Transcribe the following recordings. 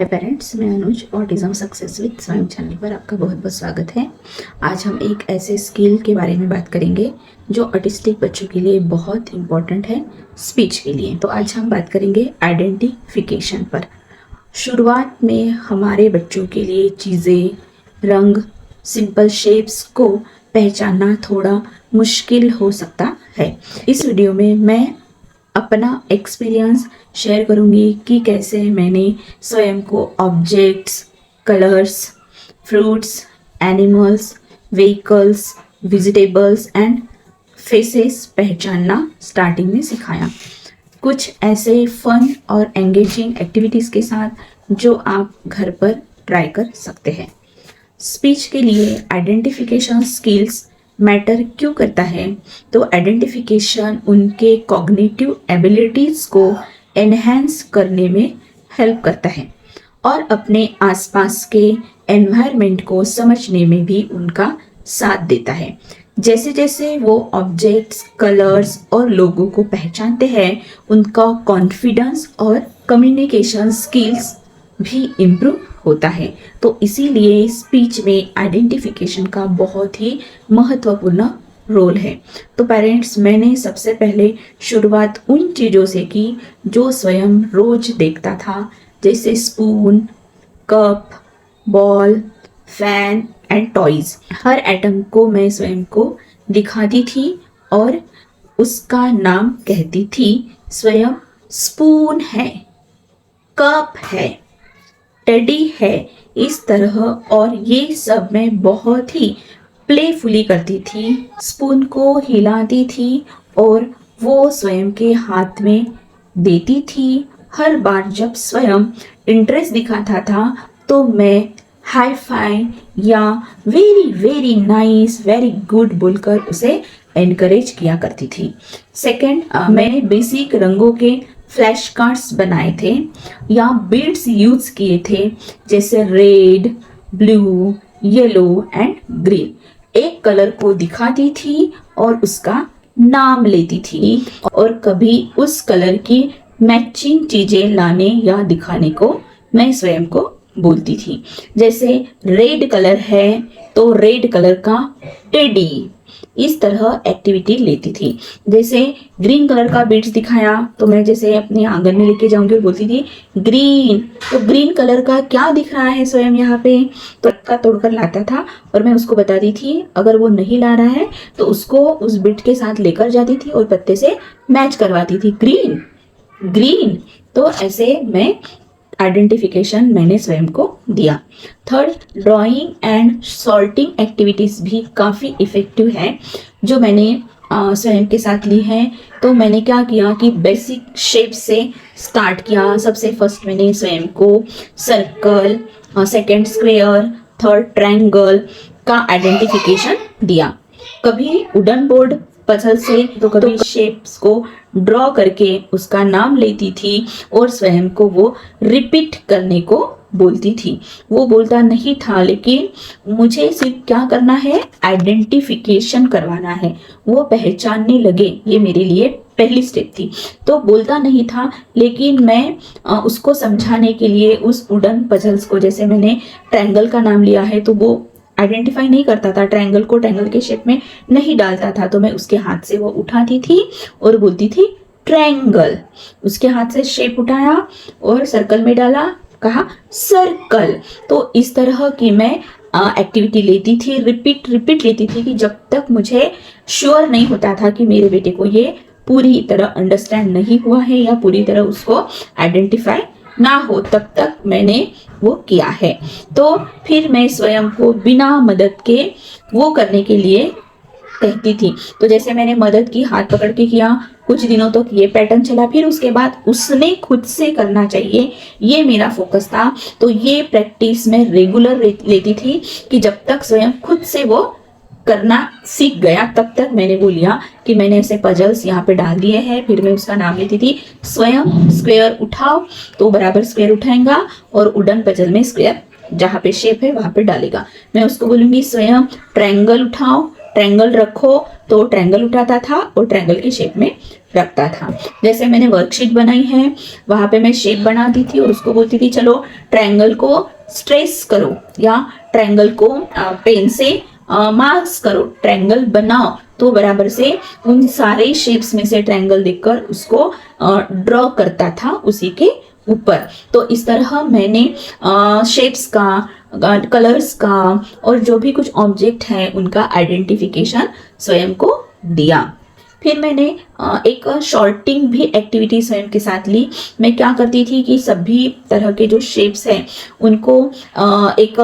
हाय parents, मैं अनुज autism success with स्वयं channel पर आपका बहुत बहुत स्वागत है। आज हम एक ऐसे स्किल के बारे में बात करेंगे जो ऑटिस्टिक बच्चों के लिए बहुत इम्पोर्टेंट है, स्पीच के लिए। तो आज हम बात करेंगे आइडेंटिफिकेशन पर। शुरुआत में हमारे बच्चों के लिए चीज़ें, रंग, सिंपल शेप्स को पहचानना थोड़ा मुश्किल हो सकता है। इस वीडियो में मैं अपना एक्सपीरियंस शेयर करूँगी कि कैसे मैंने स्वयं को objects, colours, fruits, animals, vehicles, vegetables and faces पहचानना स्टार्टिंग में सिखाया। कुछ ऐसे फन और एंगेजिंग एक्टिविटीज़ के साथ जो आप घर पर ट्राई कर सकते हैं। स्पीच के लिए आइडेंटिफिकेशन स्किल्स मैटर क्यों करता है? तो आइडेंटिफिकेशन उनके कॉग्निटिव एबिलिटीज़ को एनहेंस करने में हेल्प करता है और अपने आसपास के एनवायरनमेंट को समझने में भी उनका साथ देता है। जैसे जैसे वो ऑब्जेक्ट्स, कलर्स और लोगों को पहचानते हैं, उनका कॉन्फिडेंस और कम्युनिकेशन स्किल्स भी इम्प्रूव होता है। तो इसीलिए स्पीच में आइडेंटिफिकेशन का बहुत ही महत्वपूर्ण रोल है। तो पेरेंट्स, मैंने सबसे पहले शुरुआत उन चीज़ों से की जो स्वयं रोज देखता था, जैसे spoon, cup, ball, fan and toys. Her item को मैं स्वयं को दिखाती थी और उसका नाम कहती थी। स्वयं स्पून है, कप है, टेडी है, इस तरह। और ये सब मैं बहुत ही प्लेफुली करती थी। स्पून को हिलाती थी और वो स्वयं के हाथ में देती थी। हर बार जब स्वयं इंटरेस्ट दिखाता था तो मैं हाई फाई या very very nice, very good बोलकर उसे एनकरेज किया करती थी। सेकंड, मैंने बेसिक रंगों के फ्लैश कार्ड्स बनाए थे या बीड्स यूज किए थे, जैसे red, blue, yellow and green. एक कलर को दिखाती थी और उसका नाम लेती थी और कभी उस कलर की मैचिंग चीजें लाने या दिखाने को मैं स्वयं को बोलती थी। जैसे रेड कलर है तो रेड कलर का टेडी, इस तरह एक्टिविटी लेती थी। जैसे ग्रीन कलर का बीड्स दिखाया तो मैं जैसे अपने आंगन में लेके जाऊंगी और बोलती थी ग्रीन, तो ग्रीन कलर का क्या दिख रहा है स्वयं यहाँ पे, तो का तोड़कर लाता था और मैं उसको बताती थी। अगर वो नहीं ला रहा है तो उसको उस बीट के साथ लेकर जाती थी और पत्ते से मैच करवाती थी, ग्रीन ग्रीन। तो ऐसे मैं आइडेंटिफिकेशन मैंने स्वयं को दिया। Third, drawing and sorting activities भी काफ़ी इफ़ेक्टिव है जो मैंने स्वयं के साथ ली है। तो मैंने क्या किया कि बेसिक शेप से स्टार्ट किया। सबसे फर्स्ट मैंने स्वयं को circle, second square, third triangle का आइडेंटिफिकेशन दिया। कभी वुडन बोर्ड पजल से तो कभी शेप्स को ड्रॉ करके उसका नाम लेती थी और स्वयं को वो रिपीट करने को बोलती थी। वो बोलता नहीं था, लेकिन मुझे सिर्फ क्या करना है, आइडेंटिफिकेशन करवाना है, वो पहचानने लगे। ये मेरे लिए पहली स्टेप थी। तो बोलता नहीं था, लेकिन मैं उसको समझाने के लिए उस वुडन पजल्स को, जैसे मैंने ट्रायंगल का नाम लिया है तो वो आइडेंटिफाई नहीं करता था, ट्रायंगल को ट्रायंगल के शेप में नहीं डालता था, तो मैं उसके हाथ से वो उठाती थी और बोलती थी ट्रायंगल। उसके हाथ से शेप उठाया और सर्कल में डाला, कहा सर्कल। तो इस तरह की मैं एक्टिविटी लेती थी, रिपीट रिपीट लेती थी कि जब तक मुझे श्योर नहीं होता था कि मेरे बेटे को ये पूरी तरह अंडरस्टैंड नहीं हुआ है या पूरी तरह उसको आइडेंटिफाई ना हो, तब तक मैंने वो किया है। तो फिर मैं स्वयं को बिना मदद के वो करने के लिए कहती थी। तो जैसे मैंने मदद की, हाथ पकड़ के किया, कुछ दिनों तक ये पैटर्न चला, फिर उसके बाद उसने खुद से करना चाहिए, ये मेरा फोकस था। तो ये प्रैक्टिस मैं रेगुलर लेती थी कि जब तक स्वयं खुद से वो करना सीख गया, तब तक मैंने वो लिया कि मैंने ऐसे पजल्स यहाँ पे डाल दिए हैं। फिर मैं उसका नाम लेती थी। स्वयं स्क्वायर उठाओ तो बराबर स्क्वायर उठाएगा और वुडन पजल में स्क्वायर जहाँ पे शेप है वहां पे डालेगा। मैं उसको बोलूंगी स्वयं ट्रायंगल उठाओ, ट्रायंगल रखो, तो ट्रायंगल उठाता था और ट्रायंगल की शेप में रखता था। जैसे मैंने वर्कशीट बनाई है, वहां पे मैं शेप बनाती थी और उसको बोलती थी चलो ट्रायंगल को स्ट्रेस करो या ट्रायंगल को पेन से मार्क्स करो, ट्रायंगल बनाओ। तो बराबर से उन सारे शेप्स में से ट्रायंगल देखकर उसको ड्रॉ करता था उसी के ऊपर। तो इस तरह मैंने शेप्स का, कलर्स का और जो भी कुछ ऑब्जेक्ट है उनका आइडेंटिफिकेशन स्वयं को दिया। फिर मैंने एक शॉर्टिंग भी एक्टिविटी स्वयं के साथ ली। मैं क्या करती थी कि सभी तरह के जो शेप्स हैं उनको एक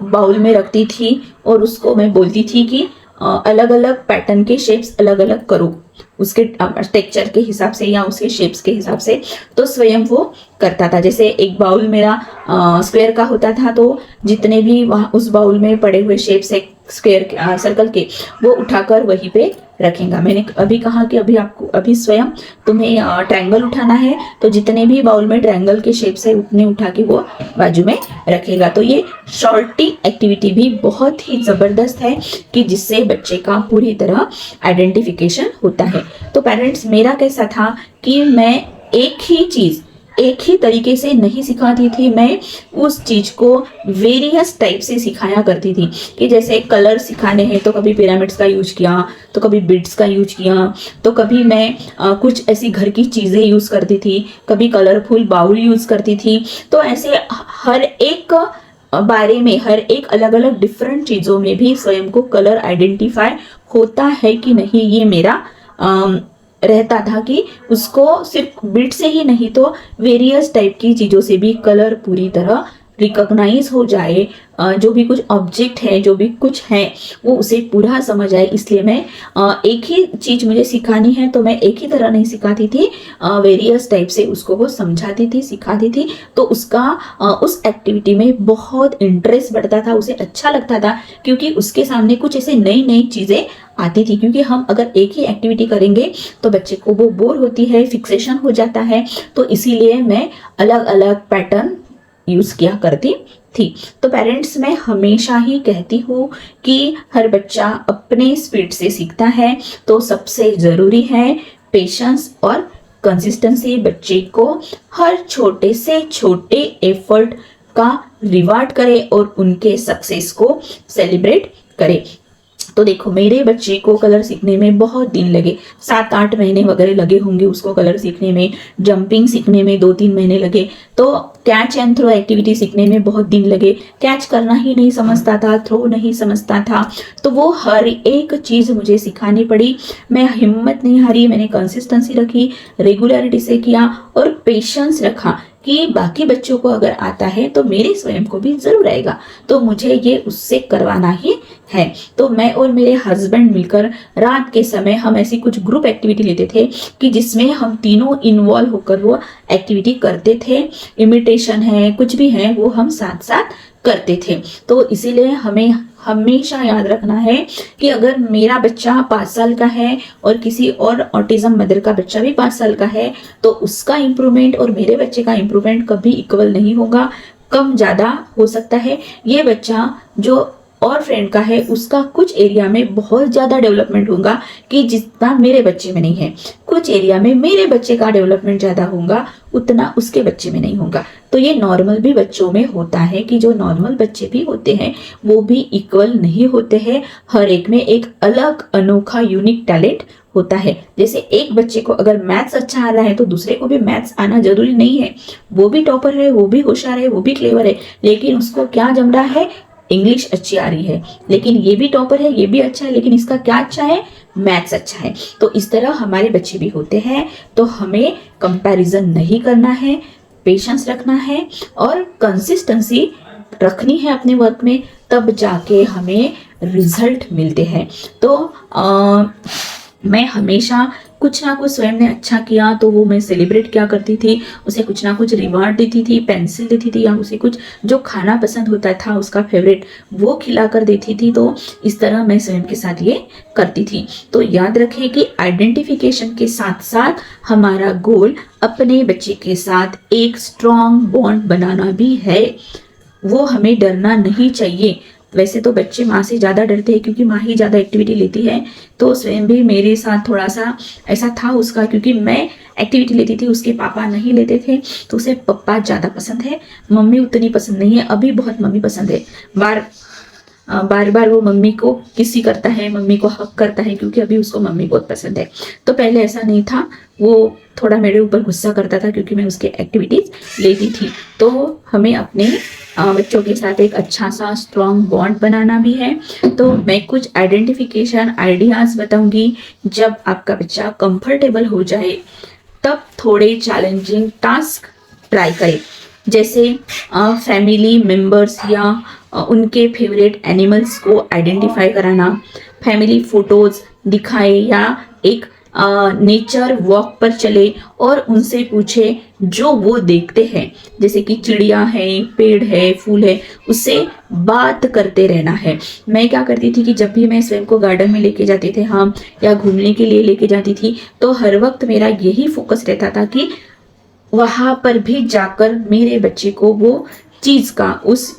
बाउल में रखती थी और उसको मैं बोलती थी कि अलग अलग पैटर्न के शेप्स अलग अलग करो, उसके टेक्सचर के हिसाब से या उसके शेप्स के हिसाब से। तो स्वयं वो करता था। जैसे एक बाउल मेरा स्क्वायर का होता था, तो जितने भी वहाँ उस बाउल में पड़े हुए शेप्स है स्क्वायर सर्कल के, वो उठाकर वहीं पे रखेगा। मैंने अभी कहा कि अभी स्वयं तुम्हें ट्रायंगल उठाना है, तो जितने भी बाउल में ट्रायंगल के शेप्स है उतने उठा के वो बाजू में रखेगा। तो ये शॉर्टिंग एक्टिविटी भी बहुत ही जबरदस्त है कि जिससे बच्चे का पूरी तरह आइडेंटिफिकेशन होता है। तो पेरेंट्स, मेरा कैसा था कि मैं एक ही तरीके से नहीं सिखाती थी, मैं उस चीज को वेरियस टाइप से सिखाया करती थी। कि जैसे कलर सिखाने हैं तो कभी पिरामिड्स का यूज किया, तो कभी बिट्स का यूज किया, तो कभी मैं कुछ ऐसी घर की चीजें यूज करती थी, कभी कलरफुल बाउल यूज करती थी। तो ऐसे हर एक बारे में, हर एक अलग अलग डिफरेंट चीजों में भी स्वयं को कलर आइडेंटिफाई होता है कि नहीं, ये मेरा रहता था कि उसको सिर्फ बिट से ही नहीं तो वेरियस टाइप की चीज़ों से भी कलर पूरी तरह रिकॉग्नाइज हो जाए। जो भी कुछ ऑब्जेक्ट है, जो भी कुछ है, वो उसे पूरा समझ आए। इसलिए मैं एक ही चीज मुझे सिखानी है तो मैं एक ही तरह नहीं सिखाती थी, वेरियस टाइप से उसको वो समझाती थी, सिखाती थी। तो उसका उस एक्टिविटी में बहुत इंटरेस्ट बढ़ता था, उसे अच्छा लगता था, क्योंकि उसके सामने कुछ ऐसे नई नई चीजें आती थी। क्योंकि हम अगर एक ही एक्टिविटी करेंगे तो बच्चे को वो बोर होती है, फिक्सेशन हो जाता है। तो इसीलिए मैं अलग अलग पैटर्न यूज किया करती थी। तो पेरेंट्स, मैं हमेशा ही कहती हूँ कि हर बच्चा अपने स्पीड से सीखता है, तो सबसे जरूरी है पेशेंस और कंसिस्टेंसी। बच्चे को हर छोटे से छोटे एफर्ट का रिवार्ड करे और उनके सक्सेस को सेलिब्रेट करे। तो देखो, मेरे बच्चे को कलर सीखने में बहुत दिन लगे, 7-8 महीने वगैरह लगे होंगे उसको कलर सीखने में। जंपिंग सीखने में 2-3 महीने लगे। तो कैच एंड थ्रो एक्टिविटी सीखने में बहुत दिन लगे। कैच करना ही नहीं समझता था, थ्रो नहीं समझता था। तो वो हर एक चीज़ मुझे सिखानी पड़ी। मैं हिम्मत नहीं हारी, मैंने कंसिस्टेंसी रखी, रेगुलरिटी से किया और पेशेंस रखा कि बाकी बच्चों को अगर आता है तो मेरे स्वयं को भी जरूर आएगा, तो मुझे ये उससे करवाना ही है। तो मैं और मेरे हस्बैंड मिलकर रात के समय हम ऐसी कुछ ग्रुप एक्टिविटी लेते थे कि जिसमें हम तीनों इन्वॉल्व होकर वो एक्टिविटी करते थे। इमिटेशन है, कुछ भी है, वो हम साथ साथ करते थे। तो इसीलिए हमें हमेशा याद रखना है कि अगर मेरा बच्चा 5 साल का है और किसी और ऑटिज्म मदर का बच्चा भी 5 साल का है, तो उसका इम्प्रूवमेंट और मेरे बच्चे का इम्प्रूवमेंट कभी इक्वल नहीं होगा, कम ज़्यादा हो सकता है। ये बच्चा जो और फ्रेंड का है उसका कुछ एरिया में बहुत ज़्यादा डेवलपमेंट होगा कि जितना मेरे बच्चे में नहीं है। कुछ एरिया में मेरे बच्चे का डेवलपमेंट ज़्यादा होगा, उतना उसके बच्चे में नहीं होगा। तो ये नॉर्मल भी बच्चों में होता है कि जो नॉर्मल बच्चे भी होते हैं वो भी इक्वल नहीं होते हैं। हर एक में एक अलग अनोखा यूनिक टैलेंट होता है। जैसे एक बच्चे को अगर मैथ्स अच्छा आ रहा है तो दूसरे को भी मैथ्स आना जरूरी नहीं है। वो भी टॉपर है, वो भी होशियार है, वो भी क्लेवर है, लेकिन उसको क्या जम रहा है, इंग्लिश अच्छी आ रही है। लेकिन ये भी टॉपर है, ये भी अच्छा है, लेकिन इसका क्या अच्छा है, मैथ्स अच्छा है। तो इस तरह हमारे बच्चे भी होते हैं। तो हमें कंपैरिजन नहीं करना है, पेशेंस रखना है और कंसिस्टेंसी रखनी है अपने वर्क में, तब जाके हमें रिजल्ट मिलते हैं। तो मैं हमेशा कुछ ना कुछ स्वयं ने अच्छा किया तो वो मैं सेलिब्रेट क्या करती थी, उसे कुछ ना कुछ रिवार्ड देती थी, पेंसिल देती थी, या उसे कुछ जो खाना पसंद होता था उसका फेवरेट वो खिला कर देती थी। तो इस तरह मैं स्वयं के साथ ये करती थी। तो याद रखें कि आइडेंटिफिकेशन के साथ साथ हमारा गोल अपने बच्चे के साथ एक स्ट्रॉन्ग बॉन्ड बनाना भी है। वो हमें डरना नहीं चाहिए। वैसे तो बच्चे माँ से ज़्यादा डरते हैं क्योंकि माँ ही ज़्यादा एक्टिविटी लेती है, तो स्वयं भी मेरे साथ थोड़ा सा ऐसा था उसका, क्योंकि मैं एक्टिविटी लेती थी, उसके पापा नहीं लेते थे, तो उसे पप्पा ज़्यादा पसंद है, मम्मी उतनी पसंद नहीं है। अभी बहुत मम्मी पसंद है, बार बार वो मम्मी को किसी करता है, मम्मी को हक करता है, क्योंकि अभी उसको मम्मी बहुत पसंद है। तो पहले ऐसा नहीं था, वो थोड़ा मेरे ऊपर गुस्सा करता था क्योंकि मैं उसके एक्टिविटीज लेती थी। तो हमें अपने बच्चों के साथ एक अच्छा सा स्ट्रॉन्ग बॉन्ड बनाना भी है। तो मैं कुछ आइडेंटिफिकेशन आइडियाज बताऊंगी। जब आपका बच्चा कंफर्टेबल हो जाए तब थोड़े चैलेंजिंग टास्क ट्राई करें, जैसे फैमिली मेंबर्स या उनके फेवरेट एनिमल्स को आइडेंटिफाई कराना, फैमिली फोटोज दिखाए या एक नेचर वॉक पर चले और उनसे पूछे जो वो देखते हैं, जैसे कि चिड़िया है, पेड़ है, फूल है, उससे बात करते रहना है। मैं क्या करती थी कि जब भी मैं स्वयं को गार्डन में लेके जाती थी हम, या घूमने के लिए लेके जाती थी, तो हर वक्त मेरा यही फोकस रहता था कि वहां पर भी जाकर मेरे बच्चे को वो चीज का, उस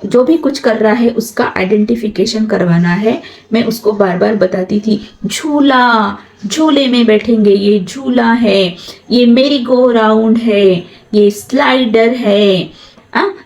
जो भी कुछ कर रहा है उसका आइडेंटिफिकेशन करवाना है। मैं उसको बार बार बताती थी, झूला, झूले में बैठेंगे, ये झूला है, ये मेरी गो राउंड है, ये स्लाइडर है।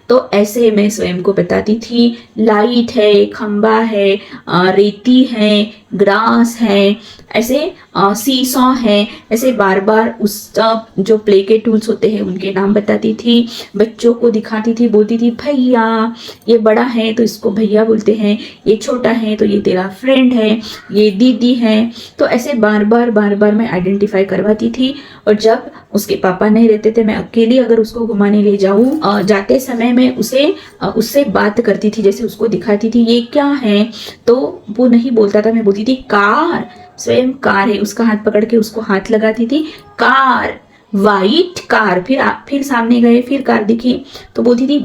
तो ऐसे मैं स्वयं को बताती थी। लाइट है, खंबा है, रेती है, ग्रास है, ऐसे सीसॉ है, ऐसे बार बार उस जो प्ले के टूल्स होते हैं उनके नाम बताती थी, बच्चों को दिखाती थी, बोलती थी भैया ये बड़ा है तो इसको भैया बोलते हैं, ये छोटा है तो ये तेरा फ्रेंड है, ये दीदी है। तो ऐसे बार बार मैं आइडेंटिफाई करवाती थी। और जब उसके पापा नहीं रहते थे, मैं अकेली अगर उसको घुमाने ले जाऊँ, जाते समय मैं उससे बात करती थी, जैसे उसको दिखाती थी ये क्या है, तो वो नहीं बोलता था, मैं बोलती थी कार, स्वयं कार है, उसका हाथ पकड़ के उसको हाथ लगाती थी, कार, वाइट कार। फिर सामने गए, फिर कार दिखी तो बोलती थी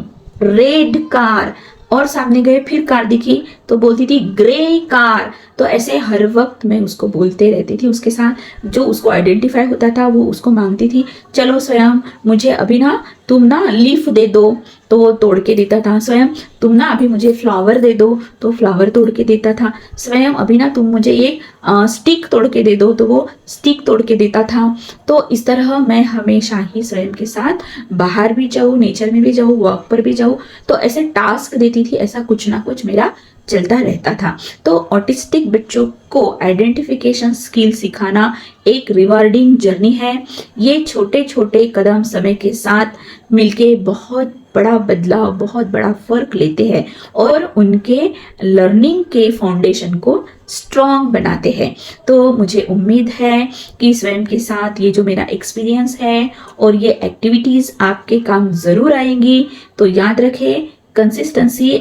रेड कार, और सामने गए फिर कार दिखी तो बोलती थी ग्रे कार। तो ऐसे हर वक्त मैं उसको बोलते रहती थी उसके साथ, जो उसको आइडेंटिफाई होता था वो उसको मांगती थी, चलो स्वयं मुझे अभी ना तुम ना लीफ दे दो, तो वो तोड़ के देता था। स्वयं तुम ना अभी मुझे फ्लावर दे दो, तो फ्लावर तोड़ के देता था। स्वयं अभी ना तुम मुझे ये स्टिक तोड़ के दे दो, तो वो स्टिक तोड़ के देता था। तो इस तरह मैं हमेशा ही स्वयं के साथ बाहर भी जाऊँ, नेचर में भी जाऊँ, वॉक पर भी जाऊँ, तो ऐसे टास्क देती थी, ऐसा कुछ ना कुछ मेरा चलता रहता था। तो ऑटिस्टिक बच्चों को आइडेंटिफिकेशन स्किल सिखाना एक रिवार्डिंग जर्नी है। ये छोटे छोटे कदम समय के साथ मिलके बहुत बड़ा बदलाव, बहुत बड़ा फर्क लेते हैं और उनके लर्निंग के फाउंडेशन को स्ट्रॉन्ग बनाते हैं। तो मुझे उम्मीद है कि स्वयं के साथ ये जो मेरा एक्सपीरियंस है और ये एक्टिविटीज आपके काम जरूर आएंगी। तो याद रखें, कंसिस्टेंसी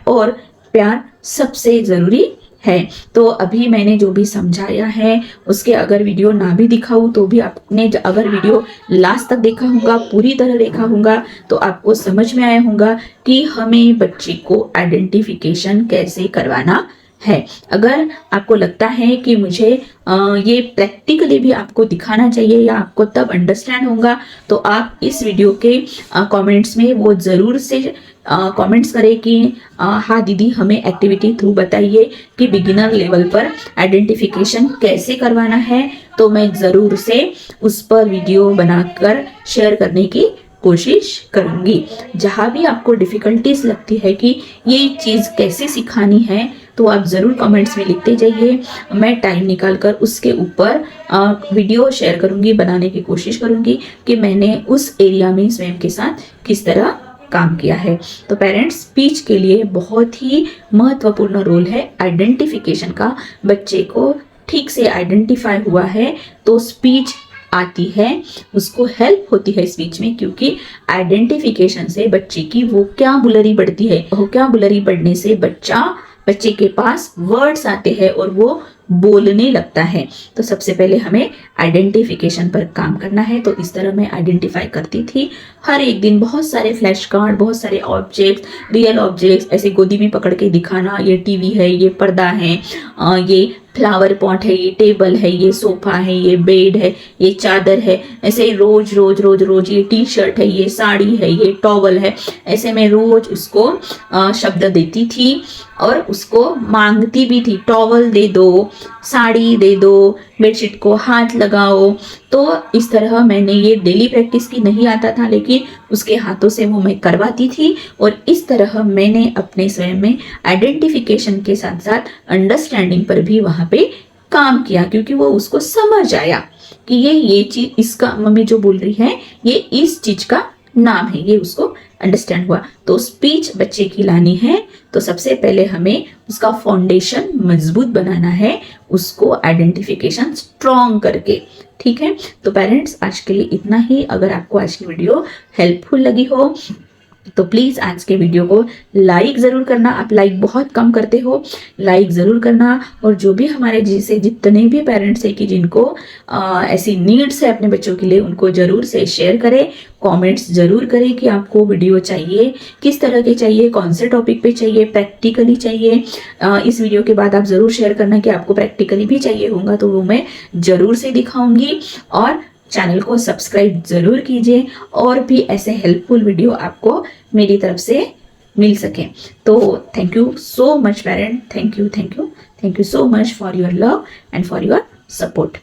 और प्यार सबसे जरूरी है। तो अभी मैंने जो भी समझाया है उसके अगर वीडियो ना भी दिखाऊं तो भी आपने अगर वीडियो लास्ट तक देखा होगा, पूरी तरह देखा होगा, तो आपको समझ में आया होगा कि हमें बच्चे को आइडेंटिफिकेशन कैसे करवाना है। अगर आपको लगता है कि मुझे ये प्रैक्टिकली भी आपको दिखाना चाहिए या आपको तब अंडरस्टैंड होगा, तो आप इस वीडियो के कमेंट्स में वो ज़रूर से कमेंट्स करें कि हाँ दीदी हमें एक्टिविटी थ्रू बताइए कि बिगिनर लेवल पर आइडेंटिफिकेशन कैसे करवाना है। तो मैं ज़रूर से उस पर वीडियो बनाकर शेयर करने की कोशिश करूँगी। जहाँ भी आपको डिफ़िकल्टीज लगती है कि ये चीज़ कैसे सिखानी है, तो आप ज़रूर कमेंट्स में लिखते जाइए। मैं टाइम निकाल कर उसके ऊपर वीडियो शेयर करूँगी, बनाने की कोशिश करूँगी कि मैंने उस एरिया में स्वयं के साथ किस तरह काम किया है। तो पेरेंट्स, स्पीच के लिए बहुत ही महत्वपूर्ण रोल है आइडेंटिफिकेशन का। बच्चे को ठीक से आइडेंटिफाई हुआ है तो स्पीच आती है, उसको हेल्प होती है स्पीच में, क्योंकि आइडेंटिफिकेशन से बच्चे की वोकैबुलरी बढ़ती है। वोकैबुलरी बढ़ने से बच्चे के पास वर्ड्स आते हैं और वो बोलने लगता है। तो सबसे पहले हमें आइडेंटिफिकेशन पर काम करना है। तो इस तरह मैं आइडेंटिफाई करती थी हर एक दिन। बहुत सारे फ्लैश कार्ड, बहुत सारे ऑब्जेक्ट्स, रियल ऑब्जेक्ट्स ऐसे गोदी में पकड़ के दिखाना, ये टीवी है, ये पर्दा है, ये फ्लावर पॉट है, ये टेबल है, ये सोफा है, ये बेड है, ये चादर है। ऐसे रोज रोज रोज रोज ये टी शर्ट है, ये साड़ी है, ये टॉवल है। ऐसे मैं रोज उसको शब्द देती थी और उसको मांगती भी थी, टॉवल दे दो, साड़ी दे दो, बेडशीट को हाथ लगाओ। तो इस तरह मैंने ये डेली प्रैक्टिस की, नहीं आता था लेकिन उसके हाथों से वो मैं करवाती थी। और इस तरह मैंने अपने स्वयं में आइडेंटिफिकेशन के साथ साथ अंडरस्टैंडिंग पर भी वहाँ पे काम किया, क्योंकि वो उसको समझ आया कि ये चीज, इसका मम्मी जो बोल रही है ये इस चीज का नाम है, ये उसको अंडरस्टैंड हुआ। तो स्पीच बच्चे की लानी है तो सबसे पहले हमें उसका फाउंडेशन मजबूत बनाना है, उसको आइडेंटिफिकेशन स्ट्रॉन्ग करके। ठीक है, तो पेरेंट्स आज के लिए इतना ही। अगर आपको आज की वीडियो हेल्पफुल लगी हो तो प्लीज़ आज के वीडियो को लाइक ज़रूर करना। आप लाइक बहुत कम करते हो, लाइक ज़रूर करना। और जो भी हमारे जैसे जितने भी पेरेंट्स हैं कि जिनको ऐसी नीड्स है अपने बच्चों के लिए, उनको ज़रूर से शेयर करें, कमेंट्स ज़रूर करें कि आपको वीडियो चाहिए, किस तरह के चाहिए, कौन से टॉपिक पे चाहिए, प्रैक्टिकली चाहिए। इस वीडियो के बाद आप ज़रूर शेयर करना कि आपको प्रैक्टिकली भी चाहिए होगा, तो वो मैं ज़रूर से दिखाऊंगी। और चैनल को सब्सक्राइब जरूर कीजिए और भी ऐसे हेल्पफुल वीडियो आपको मेरी तरफ से मिल सके। तो thank you so much parent, thank you so much for your love and for your support.